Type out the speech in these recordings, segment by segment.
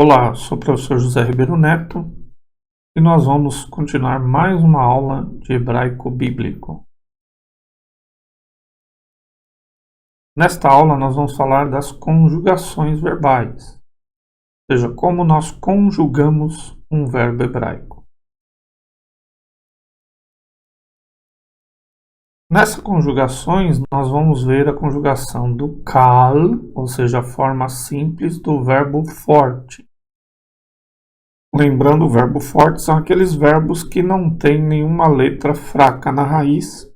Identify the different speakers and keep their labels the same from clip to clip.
Speaker 1: Olá, sou o professor José Ribeiro Neto e nós vamos continuar mais uma aula de hebraico bíblico. Nesta aula nós vamos falar das conjugações verbais, ou seja, como nós conjugamos um verbo hebraico. Nessas conjugações nós vamos ver a conjugação do kal, ou seja, a forma simples do verbo forte. Lembrando, o verbo forte são aqueles verbos que não tem nenhuma letra fraca na raiz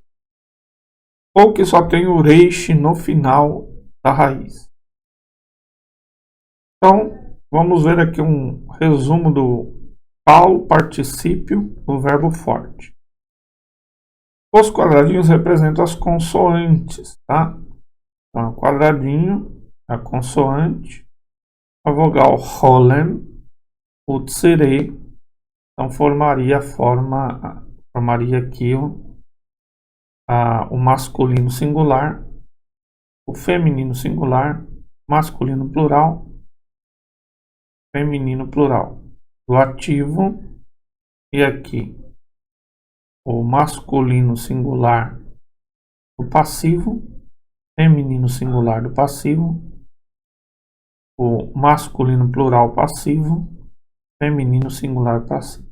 Speaker 1: ou que só tem o reish no final da raiz. Então, vamos ver aqui um resumo do particípio do verbo forte. Os quadradinhos representam as consoantes, tá? Então, o quadradinho é a consoante, a vogal holem, o tsere, então formaria aqui o masculino singular, o feminino singular, masculino plural, feminino plural, o ativo, e aqui o masculino singular do passivo, feminino singular do passivo, o masculino plural passivo, feminino singular passivo.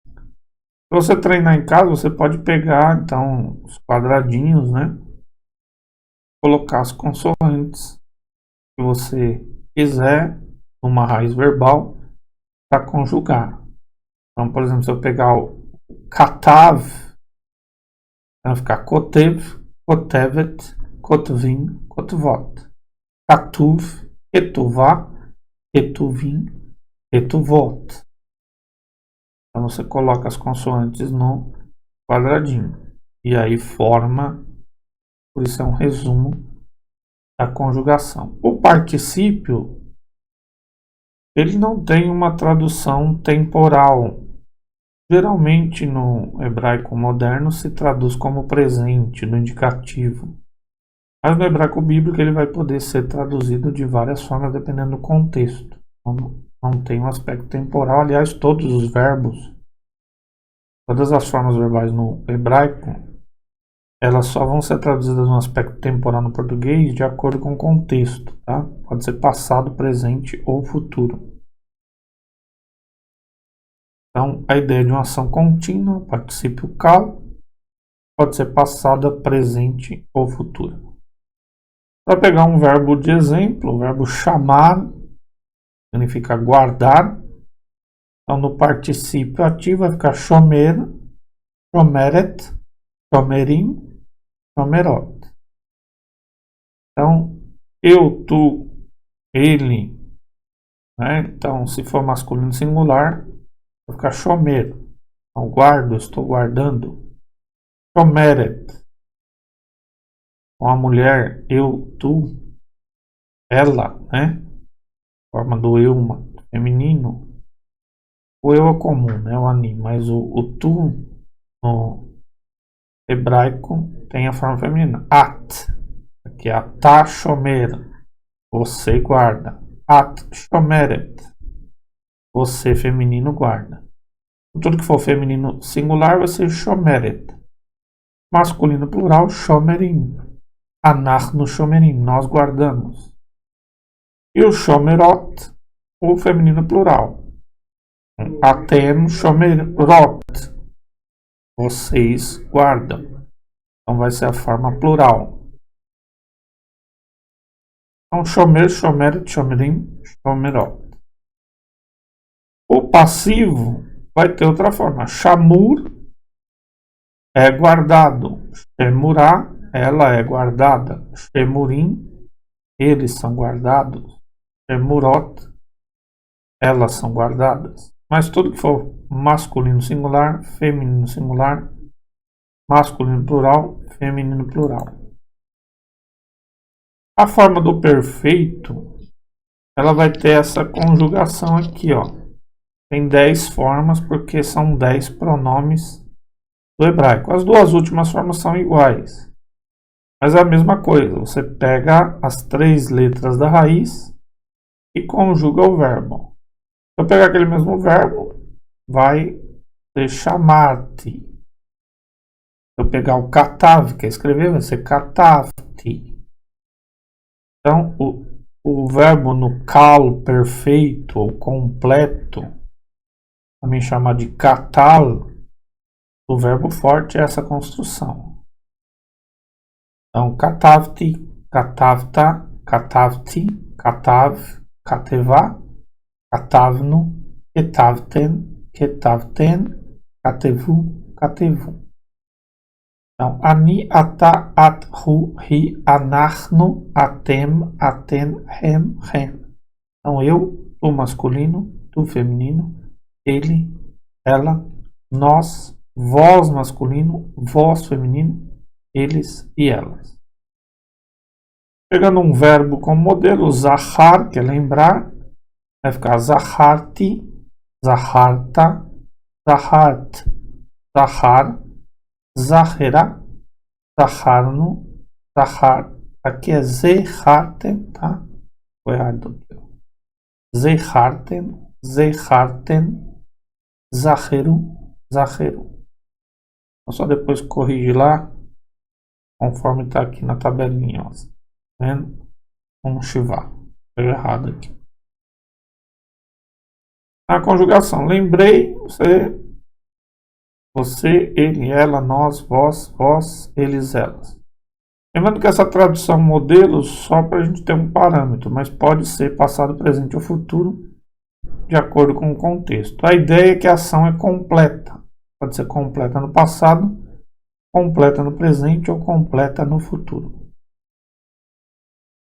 Speaker 1: Se você treinar em casa, você pode pegar então os quadradinhos, né? Colocar as consoantes que você quiser numa raiz verbal para conjugar. Então, por exemplo, se eu pegar o katav, vai ficar kotev, kotevet, kotvim, kotvot. Katuv, ketuvá, ketuvim, ketuvot. Então você coloca as consoantes no quadradinho e aí forma, por isso é um resumo da conjugação. O particípio, ele não tem uma tradução temporal. Geralmente no hebraico moderno se traduz como presente, no indicativo. Mas no hebraico bíblico ele vai poder ser traduzido de várias formas dependendo do contexto. Não tem um aspecto temporal. Aliás, todos os verbos, todas as formas verbais no hebraico, elas só vão ser traduzidas no aspecto temporal no português de acordo com o contexto, tá? Pode ser passado, presente ou futuro. Então, a ideia de uma ação contínua, particípio kal, pode ser passada, presente ou futura. Para pegar um verbo de exemplo, o verbo chamar, significa guardar. Então, no particípio ativo vai ficar shomer, shomeret, shomerim, shomerot. Então, eu, tu, ele, né? Então, se for masculino singular, vai ficar shomer. Então, guardo, estou guardando. Shomeret. Com a mulher, eu, tu, ela, né? Forma do eu feminino. O eu é comum, né? O ani, mas o tu no hebraico tem a forma feminina. At, que é atá shomer, você guarda. At shomeret, você feminino guarda. Tudo que for feminino singular vai ser shomeret. Masculino plural, shomerim. Anachnu shomerim, nós guardamos. E o shomerot, o feminino plural. Atem shomerot, vocês guardam. Então vai ser a forma plural. Então shomer, shomeret, shomerim, shomerot. O passivo vai ter outra forma. Shamur é guardado. Shemurá, ela é guardada. Shemurim, eles são guardados. Shemurot, elas são guardadas. Mas tudo que for masculino singular, feminino singular, masculino plural, feminino plural. A forma do perfeito, ela vai ter essa conjugação aqui, ó. Tem 10 formas porque são 10 pronomes do hebraico. As duas últimas formas são iguais. Mas é a mesma coisa. Você pega as 3 letras da raiz e conjuga o verbo. eu pegar aquele mesmo verbo, vai ser chamar-te. Eu pegar o katav, que é escrever, vai ser katavti. Então, o verbo no cal perfeito ou completo, também chamado de katal, o verbo forte é essa construção. Então, katavti, katavta, katavti, katav, kateva, katavnu, ketavten, ketavten, katevu, katevu. Então, ani, ata, at, hu, hi, anachnu, atem, aten, hem, hen. Então, eu, tu masculino, tu feminino, ele, ela, nós, vós masculino, vós feminino, eles e elas. Pegando um verbo como modelo, zahar, que é lembrar, vai ficar zaharti, zaharta, zahart, zahar, zahera, zaharno, zahar. Aqui é zeharten, tá? Foi errado. Zeharten, zeharten, zaheru, zaheru. Então, só depois corrigir lá, conforme está aqui na tabelinha. Ó. Tá vendo? Vamos chivar. Foi errado aqui. A conjugação. Lembrei, você, ele, ela, nós, vós, eles, elas. Lembrando que essa tradução modelo só para a gente ter um parâmetro, mas pode ser passado, presente ou futuro de acordo com o contexto. A ideia é que a ação é completa. Pode ser completa no passado, completa no presente ou completa no futuro.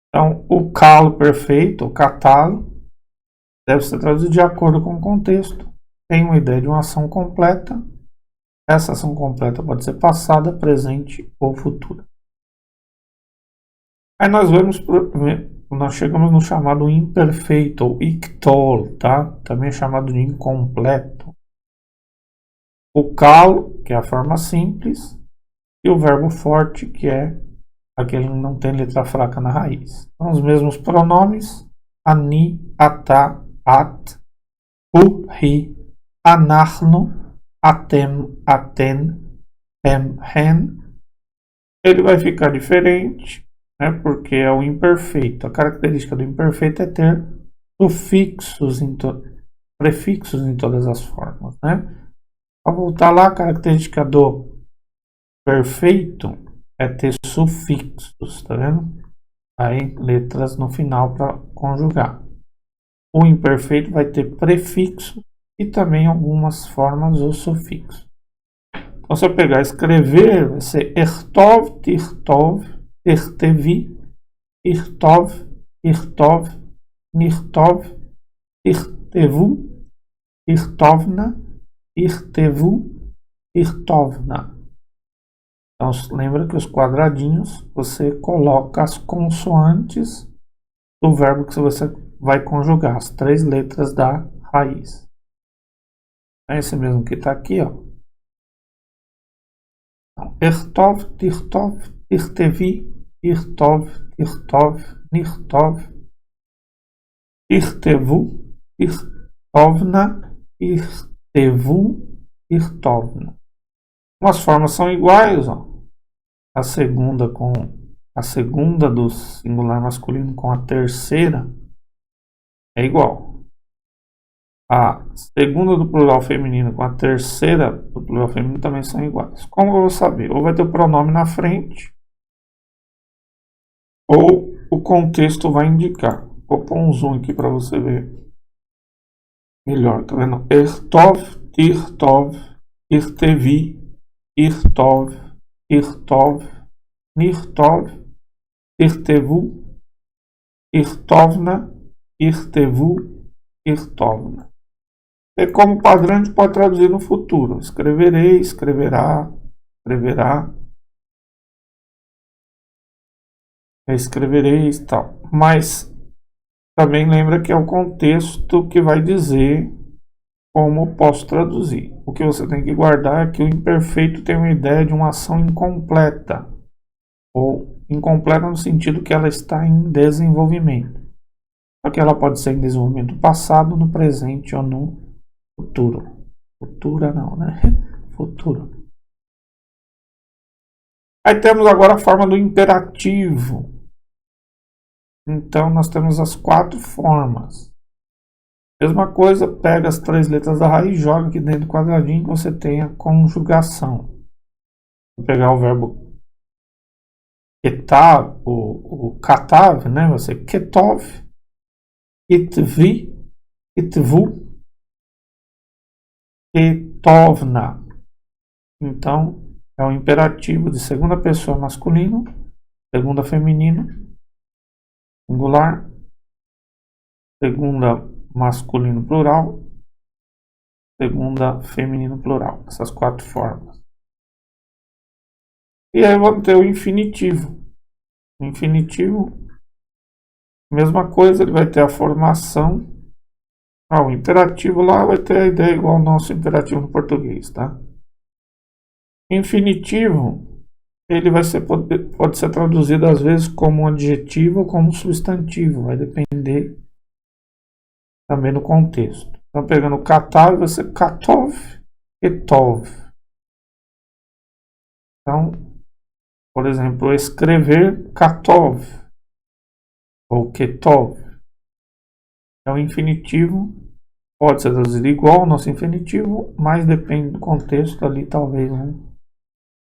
Speaker 1: Então, o calo perfeito, o catalo, deve ser traduzido de acordo com o contexto. Tem uma ideia de uma ação completa. Essa ação completa pode ser passada, presente ou futura. Aí nós chegamos no chamado imperfeito, ou ictol, tá? Também chamado de incompleto. O calo, que é a forma simples, e o verbo forte, que é aquele que não tem letra fraca na raiz. Então, os mesmos pronomes, ani, ata, at, hu, hi, anachnu, atem, aten, hem, hen. Ele vai ficar diferente, né, porque é o imperfeito. A característica do imperfeito é ter sufixos, prefixos em todas as formas. Né? Para voltar lá, a característica do perfeito é ter sufixos, tá vendo? Aí letras no final para conjugar. O imperfeito vai ter prefixo e também algumas formas do sufixo. Então, se eu pegar e escrever, vai ser ertov, tirtov, ertevi, irtov, irtov, nirtov, irtevu, irtovna, irtevu, irtovna. Então, lembra que os quadradinhos você coloca as consoantes do verbo que você vai conjugar, as 3 letras da raiz. É esse mesmo que está aqui, ó. Ertov, tirtov, irtevi, irtov, tirtov, nirtov, irtevu, irtovna, irtevu, irtovna. As formas são iguais, ó. A segunda do singular masculino com a terceira é igual. A segunda do plural feminino com a terceira do plural feminino também são iguais. Como eu vou saber? Ou vai ter o pronome na frente, ou o contexto vai indicar. Vou pôr um zoom aqui para você ver melhor. Tá vendo? Ertov, tirtov, irtevi, irtov, irtov, nirtov, irtevu, irtovna, irtevu, irtovna. E como padrão a gente pode traduzir no futuro. Escreverei, escreverá, escreverá, escrevereis e tal. Mas também lembra que é o contexto que vai dizer como posso traduzir. O que você tem que guardar é que o imperfeito tem uma ideia de uma ação incompleta. Ou incompleta no sentido que ela está em desenvolvimento. Só que ela pode ser em desenvolvimento passado, no presente ou no futuro. Futura não, né? Futuro. Aí temos agora a forma do imperativo. Então nós temos as 4 formas. Mesma coisa, pega as 3 letras da raiz, joga aqui dentro do quadradinho que você tem a conjugação. Vou pegar o verbo ketav, o katav, né? Vai ser ketov, itvi, itvu, ketovna. Então, é o imperativo de segunda pessoa masculino, segunda feminino, singular, segunda masculino plural, segunda feminino plural. Essas 4 formas. E aí vamos ter o infinitivo. O infinitivo, mesma coisa, ele vai ter a formação. O imperativo lá vai ter a ideia igual ao nosso imperativo no português, tá? Infinitivo, ele pode ser traduzido às vezes como adjetivo ou como substantivo, vai depender também do contexto. Então, pegando katav, vai ser katov, ketov. Então, por exemplo, escrever katov ou ketov. É o infinitivo, pode ser traduzido igual ao nosso infinitivo, mas depende do contexto ali, talvez um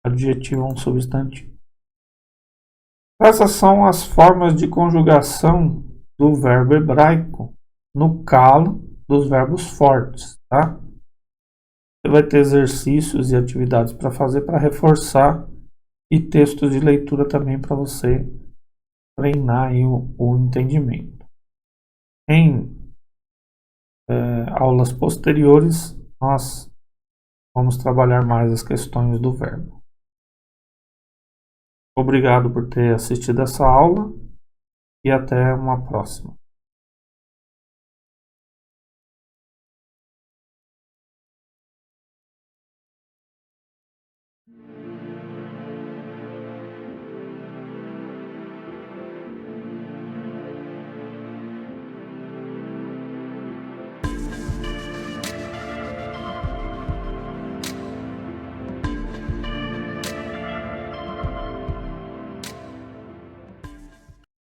Speaker 1: adjetivo ou um substantivo. Essas são as formas de conjugação do verbo hebraico no calo dos verbos fortes, tá? Você vai ter exercícios e atividades para fazer para reforçar e textos de leitura também para você treinar aí o entendimento. Em aulas posteriores, nós vamos trabalhar mais as questões do verbo. Obrigado por ter assistido essa aula e até uma próxima.